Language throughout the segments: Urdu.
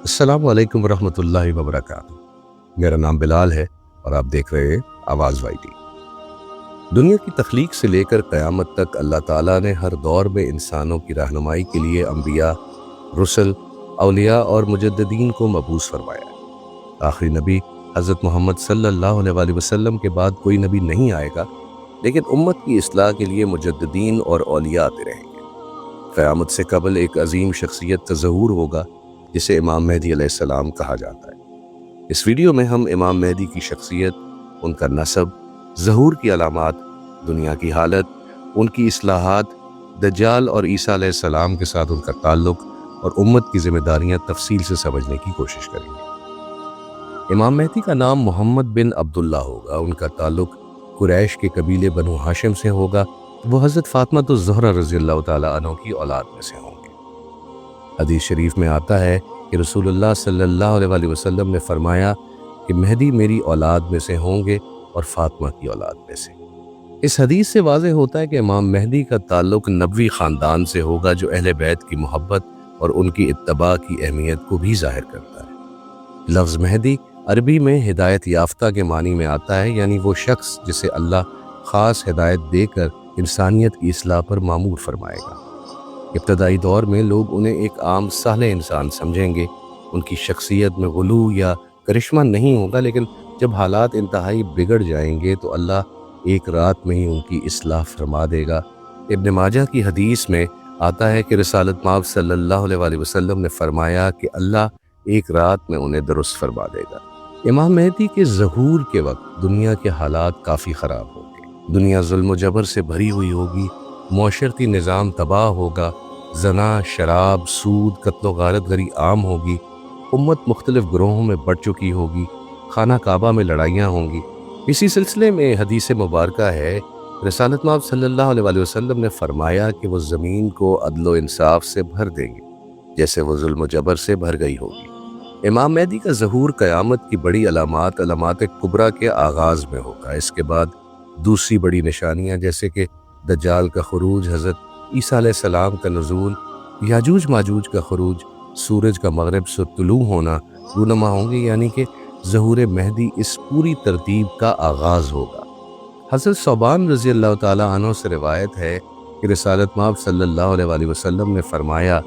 السلام علیکم ورحمۃ اللہ وبرکاتہ۔ میرا نام بلال ہے اور آپ دیکھ رہے ہیں آواز وائی ٹی۔ دنیا کی تخلیق سے لے کر قیامت تک اللہ تعالیٰ نے ہر دور میں انسانوں کی رہنمائی کے لیے انبیاء، رسل، اولیاء اور مجددین کو مبعوث فرمایا ہے۔ آخری نبی حضرت محمد صلی اللہ علیہ وسلم کے بعد کوئی نبی نہیں آئے گا، لیکن امت کی اصلاح کے لیے مجددین اور اولیاء آتے رہیں گے۔ قیامت سے قبل ایک عظیم شخصیت کا ظہور ہوگا جسے امام مہدی علیہ السلام کہا جاتا ہے۔ اس ویڈیو میں ہم امام مہدی کی شخصیت، ان کا نسب، ظہور کی علامات، دنیا کی حالت، ان کی اصلاحات، دجال اور عیسیٰ علیہ السلام کے ساتھ ان کا تعلق اور امت کی ذمہ داریاں تفصیل سے سمجھنے کی کوشش کریں گے۔ امام مہدی کا نام محمد بن عبداللہ ہوگا۔ ان کا تعلق قریش کے قبیلے بنو ہاشم سے ہوگا۔ وہ حضرت فاطمہ الزہرا رضی اللہ تعالیٰ عنہ کی اولاد میں سے ہوں گے۔ حدیث شریف میں آتا ہے کہ رسول اللہ صلی اللہ علیہ وسلم نے فرمایا کہ مہدی میری اولاد میں سے ہوں گے اور فاطمہ کی اولاد میں سے۔ اس حدیث سے واضح ہوتا ہے کہ امام مہدی کا تعلق نبوی خاندان سے ہوگا، جو اہل بیت کی محبت اور ان کی اتباع کی اہمیت کو بھی ظاہر کرتا ہے۔ لفظ مہدی عربی میں ہدایت یافتہ کے معنی میں آتا ہے، یعنی وہ شخص جسے اللہ خاص ہدایت دے کر انسانیت کی اصلاح پر مامور فرمائے گا۔ ابتدائی دور میں لوگ انہیں ایک عام صالح انسان سمجھیں گے۔ ان کی شخصیت میں غلو یا کرشمہ نہیں ہوگا، لیکن جب حالات انتہائی بگڑ جائیں گے تو اللہ ایک رات میں ہی ان کی اصلاح فرما دے گا۔ ابن ماجہ کی حدیث میں آتا ہے کہ رسالت مآب صلی اللہ علیہ وسلم نے فرمایا کہ اللہ ایک رات میں انہیں درست فرما دے گا۔ امام مہدی کے ظہور کے وقت دنیا کے حالات کافی خراب ہوں گے۔ دنیا ظلم و جبر سے بھری ہوئی ہوگی، معاشرتی نظام تباہ ہوگا، زنا، شراب، سود، قتل و غارت گری عام ہوگی، امت مختلف گروہوں میں بڑھ چکی ہوگی، خانہ کعبہ میں لڑائیاں ہوں گی۔ اسی سلسلے میں حدیث مبارکہ ہے، رسالت مآب صلی اللہ علیہ وسلم نے فرمایا کہ وہ زمین کو عدل و انصاف سے بھر دیں گے جیسے وہ ظلم و جبر سے بھر گئی ہوگی۔ امام مہدی کا ظہور قیامت کی بڑی علامات کبریٰ کے آغاز میں ہوگا۔ اس کے بعد دوسری بڑی نشانیاں جیسے کہ دجال کا خروج، حضرت عیسیٰ علیہ السلام کا نزول، یاجوج ماجوج کا خروج، سورج کا مغرب سے طلوع ہونا رونما ہوں گے، یعنی کہ ظہور مہدی اس پوری ترتیب کا آغاز ہوگا۔ حضرت ثوبان رضی اللہ تعالیٰ عنہ سے روایت ہے کہ رسالت مآب صلی اللہ علیہ وسلم نے فرمایا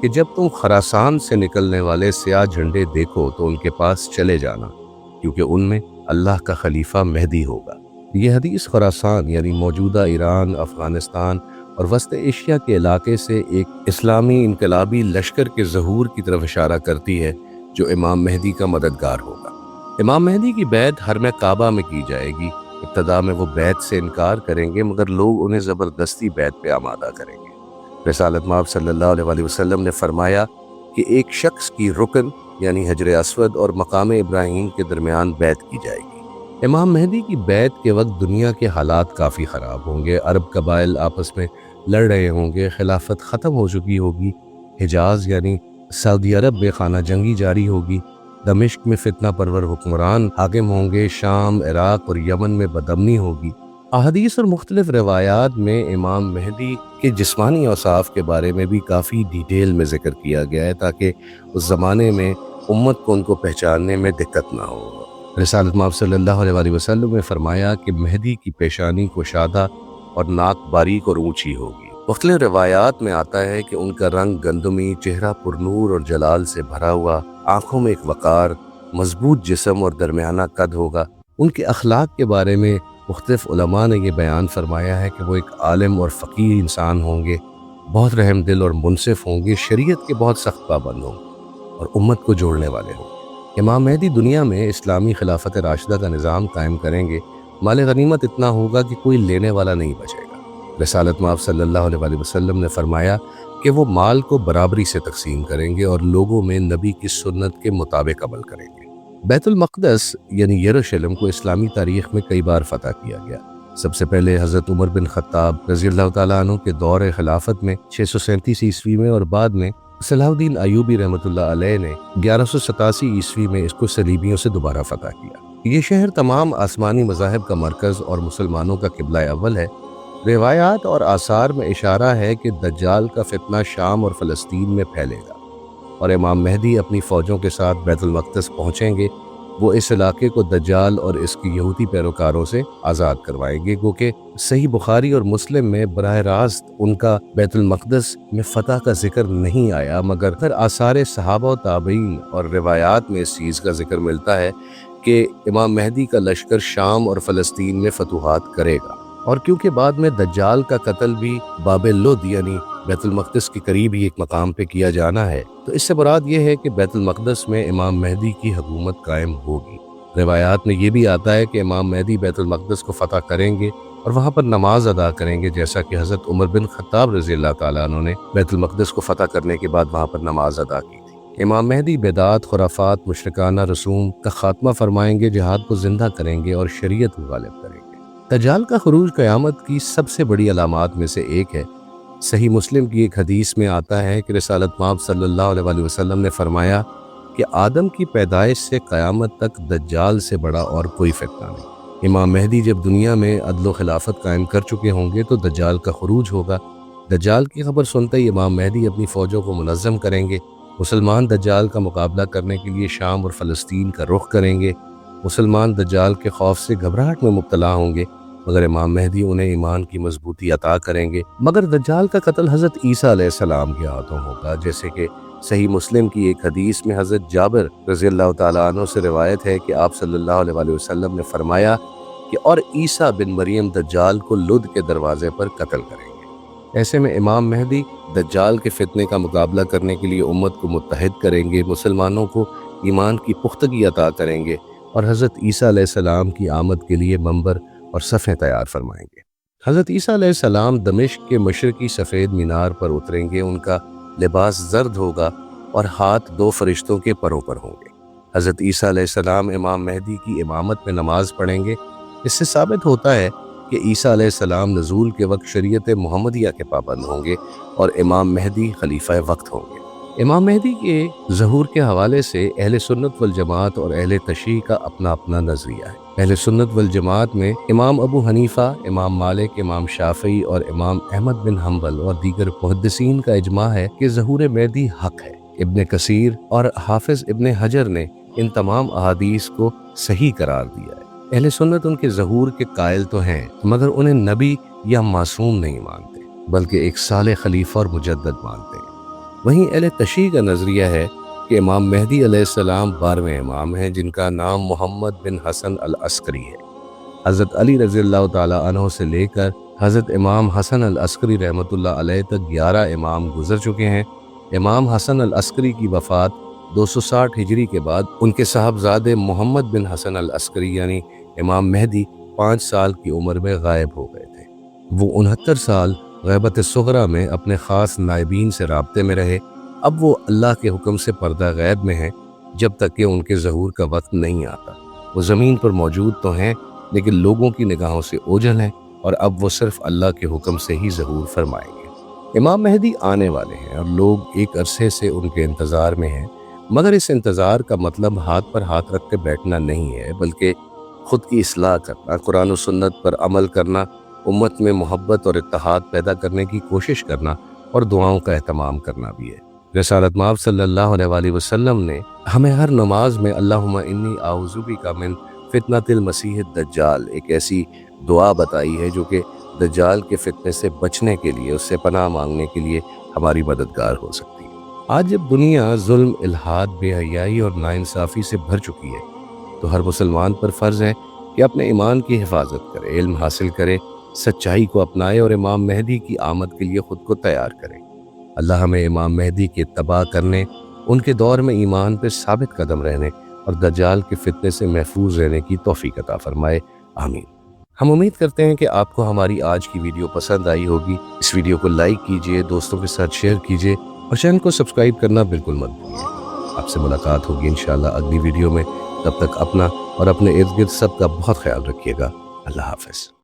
کہ جب تم خراسان سے نکلنے والے سیاہ جھنڈے دیکھو تو ان کے پاس چلے جانا، کیونکہ ان میں اللہ کا خلیفہ مہدی ہوگا۔ یہ حدیث خراسان یعنی موجودہ ایران، افغانستان اور وسط ایشیا کے علاقے سے ایک اسلامی انقلابی لشکر کے ظہور کی طرف اشارہ کرتی ہے جو امام مہدی کا مددگار ہوگا۔ امام مہدی کی بیعت حرم کعبہ میں کی جائے گی۔ ابتدا میں وہ بیعت سے انکار کریں گے، مگر لوگ انہیں زبردستی بیعت پہ آمادہ کریں گے۔ رسالت مآب صلی اللہ علیہ وسلم نے فرمایا کہ ایک شخص کی رکن یعنی حجر اسود اور مقام ابراہیم کے درمیان بیعت کی جائے گی۔ امام مہدی کی بیعت کے وقت دنیا کے حالات کافی خراب ہوں گے۔ عرب قبائل آپس میں لڑ رہے ہوں گے، خلافت ختم ہو چکی ہوگی، حجاز یعنی سعودی عرب میں خانہ جنگی جاری ہوگی، دمشق میں فتنہ پرور حکمران حاکم ہوں گے، شام، عراق اور یمن میں بدامنی ہوگی۔ احادیث اور مختلف روایات میں امام مہدی کے جسمانی اوصاف کے بارے میں بھی کافی ڈیٹیل میں ذکر کیا گیا ہے تاکہ اس زمانے میں امت کو ان کو پہچاننے میں دقت نہ ہو۔ رسالت مآب صلی اللہ علیہ وسلم نے فرمایا کہ مہدی کی پیشانی کشادہ اور ناک باریک اور اونچی ہوگی۔ مختلف روایات میں آتا ہے کہ ان کا رنگ گندمی، چہرہ پرنور اور جلال سے بھرا ہوا، آنکھوں میں ایک وقار، مضبوط جسم اور درمیانہ قد ہوگا۔ ان کے اخلاق کے بارے میں مختلف علماء نے یہ بیان فرمایا ہے کہ وہ ایک عالم اور فقیر انسان ہوں گے، بہت رحم دل اور منصف ہوں گے، شریعت کے بہت سخت پابند ہوں گے اور امت کو جوڑنے والے ہوں گے۔ امام مہدی دنیا میں اسلامی خلافت راشدہ کا نظام قائم کریں گے۔ مال غنیمت اتنا ہوگا کہ کوئی لینے والا نہیں بچے گا۔ رسالت مآب صلی اللہ علیہ وسلم نے فرمایا کہ وہ مال کو برابری سے تقسیم کریں گے اور لوگوں میں نبی کی سنت کے مطابق عمل کریں گے۔ بیت المقدس یعنی یروشلم کو اسلامی تاریخ میں کئی بار فتح کیا گیا۔ سب سے پہلے حضرت عمر بن خطاب رضی اللہ تعالیٰ عنہ کے دور خلافت میں 637 عیسوی میں، اور بعد میں صلاح الدین ایوبی رحمۃ اللہ علیہ نے 1187 عیسوی میں اس کو صلیبیوں سے دوبارہ فتح کیا۔ یہ شہر تمام آسمانی مذاہب کا مرکز اور مسلمانوں کا قبلہ اول ہے۔ روایات اور آثار میں اشارہ ہے کہ دجال کا فتنہ شام اور فلسطین میں پھیلے گا۔ اور امام مہدی اپنی فوجوں کے ساتھ بیت المقدس پہنچیں گے، وہ اس علاقے کو دجال اور اس کی یہودی پیروکاروں سے آزاد کروائیں گے، کیونکہ صحیح بخاری اور مسلم میں براہ راست ان کا بیت المقدس میں فتح کا ذکر نہیں آیا، مگر آثار صحابہ و تابعین اور روایات میں اس چیز کا ذکر ملتا ہے کہ امام مہدی کا لشکر شام اور فلسطین میں فتوحات کرے گا۔ اور کیونکہ بعد میں دجال کا قتل بھی باب لد یعنی بیت المقدس کے قریب ہی ایک مقام پہ کیا جانا ہے، تو اس سے مراد یہ ہے کہ بیت المقدس میں امام مہدی کی حکومت قائم ہوگی۔ روایات میں یہ بھی آتا ہے کہ امام مہدی بیت المقدس کو فتح کریں گے اور وہاں پر نماز ادا کریں گے، جیسا کہ حضرت عمر بن خطاب رضی اللہ تعالیٰ عنہ نے بیت المقدس کو فتح کرنے کے بعد وہاں پر نماز ادا کی تھی۔ امام مہدی بدعات، خرافات، مشرکانہ رسوم کا خاتمہ فرمائیں گے، جہاد کو زندہ کریں گے اور شریعت کو غالب کریں گے۔ دجال کا خروج قیامت کی سب سے بڑی علامات میں سے ایک ہے۔ صحیح مسلم کی ایک حدیث میں آتا ہے کہ رسالت مآب صلی اللہ علیہ وسلم نے فرمایا کہ آدم کی پیدائش سے قیامت تک دجال سے بڑا اور کوئی فتنہ نہیں۔ امام مہدی جب دنیا میں عدل و خلافت قائم کر چکے ہوں گے تو دجال کا خروج ہوگا۔ دجال کی خبر سنتے ہی امام مہدی اپنی فوجوں کو منظم کریں گے، مسلمان دجال کا مقابلہ کرنے کے لیے شام اور فلسطین کا رخ کریں گے۔ مسلمان دجال کے خوف سے گھبراہٹ میں مبتلا ہوں گے، مگر امام مہدی انہیں ایمان کی مضبوطی عطا کریں گے۔ مگر دجال کا قتل حضرت عیسیٰ علیہ السلام کے ہاتھوں ہوگا، جیسے کہ صحیح مسلم کی ایک حدیث میں حضرت جابر رضی اللہ تعالیٰ عنہ سے روایت ہے کہ آپ صلی اللہ علیہ وسلم نے فرمایا کہ اور عیسیٰ بن مریم دجال کو لد کے دروازے پر قتل کریں گے۔ ایسے میں امام مہدی دجال کے فتنے کا مقابلہ کرنے کے لیے امت کو متحد کریں گے، مسلمانوں کو ایمان کی پختگی عطا کریں گے اور حضرت عیسیٰ علیہ السلام کی آمد کے لیے منبر اور صفیں تیار فرمائیں گے۔ حضرت عیسیٰ علیہ السلام دمشق کے مشرقی سفید مینار پر اتریں گے، ان کا لباس زرد ہوگا اور ہاتھ دو فرشتوں کے پروں پر ہوں گے۔ حضرت عیسیٰ علیہ السلام امام مہدی کی امامت میں نماز پڑھیں گے۔ اس سے ثابت ہوتا ہے کہ عیسیٰ علیہ السلام نزول کے وقت شریعت محمدیہ کے پابند ہوں گے اور امام مہدی خلیفہ وقت ہوں گے۔ امام مہدی کے ظہور کے حوالے سے اہل سنت والجماعت اور اہل تشیع کا اپنا اپنا نظریہ ہے۔ اہل سنت والجماعت میں امام ابو حنیفہ، امام مالک، امام شافعی اور امام احمد بن حنبل اور دیگر محدثین کا اجماع ہے کہ ظہور مہدی حق ہے۔ ابن کثیر اور حافظ ابن حجر نے ان تمام احادیث کو صحیح قرار دیا ہے۔ اہل سنت ان کے ظہور کے قائل تو ہیں، مگر انہیں نبی یا معصوم نہیں مانتے، بلکہ ایک صالح خلیفہ اور مجدد مانتے ہیں۔ وہیں اہل تشیع کا نظریہ ہے کہ امام مہدی علیہ السلام 12ویں امام ہیں، جن کا نام محمد بن حسن العسکری ہے۔ حضرت علی رضی اللہ تعالیٰ عنہ سے لے کر حضرت امام حسن العسکری رحمۃ اللہ علیہ تک 11 امام گزر چکے ہیں۔ امام حسن العسکری کی وفات 260 ہجری کے بعد ان کے صاحبزادے محمد بن حسن العسکری یعنی امام مہدی 5 سال کی عمر میں غائب ہو گئے تھے۔ وہ 69 سال غیبت صغریٰ میں اپنے خاص نائبین سے رابطے میں رہے۔ اب وہ اللہ کے حکم سے پردہ غیب میں ہیں، جب تک کہ ان کے ظہور کا وقت نہیں آتا۔ وہ زمین پر موجود تو ہیں، لیکن لوگوں کی نگاہوں سے اوجھل ہیں، اور اب وہ صرف اللہ کے حکم سے ہی ظہور فرمائیں گے۔ امام مہدی آنے والے ہیں اور لوگ ایک عرصے سے ان کے انتظار میں ہیں، مگر اس انتظار کا مطلب ہاتھ پر ہاتھ رکھ کے بیٹھنا نہیں ہے، بلکہ خود کی اصلاح کرنا، قرآن و سنت پر عمل کرنا، امت میں محبت اور اتحاد پیدا کرنے کی کوشش کرنا اور دعاؤں کا اہتمام کرنا بھی ہے۔ رسالت مآب صلی اللہ علیہ وسلم نے ہمیں ہر نماز میں اللہم انی اعوذ بک من فتنۃ المسیح الدجال ایک ایسی دعا بتائی ہے جو کہ دجال کے فتنے سے بچنے کے لیے، اس سے پناہ مانگنے کے لیے ہماری مددگار ہو سکتی ہے۔ آج جب دنیا ظلم، الحاد، بے حیائی اور ناانصافی سے بھر چکی ہے، تو ہر مسلمان پر فرض ہے کہ اپنے ایمان کی حفاظت کرے، علم حاصل کرے، سچائی کو اپنائے اور امام مہدی کی آمد کے لیے خود کو تیار کرے۔ اللہ ہمیں امام مہدی کی اتباع کرنے، ان کے دور میں ایمان پہ ثابت قدم رہنے اور دجال کے فتنے سے محفوظ رہنے کی توفیق عطا فرمائے، آمین۔ ہم امید کرتے ہیں کہ آپ کو ہماری آج کی ویڈیو پسند آئی ہوگی۔ اس ویڈیو کو لائک کیجئے، دوستوں کے ساتھ شیئر کیجئے اور چینل کو سبسکرائب کرنا بالکل مت بھولیے۔ آپ سے ملاقات ہوگی انشاءاللہ اگلی ویڈیو میں۔ تب تک اپنا اور اپنے ارد گرد سب کا بہت خیال رکھیے گا۔ اللہ حافظ۔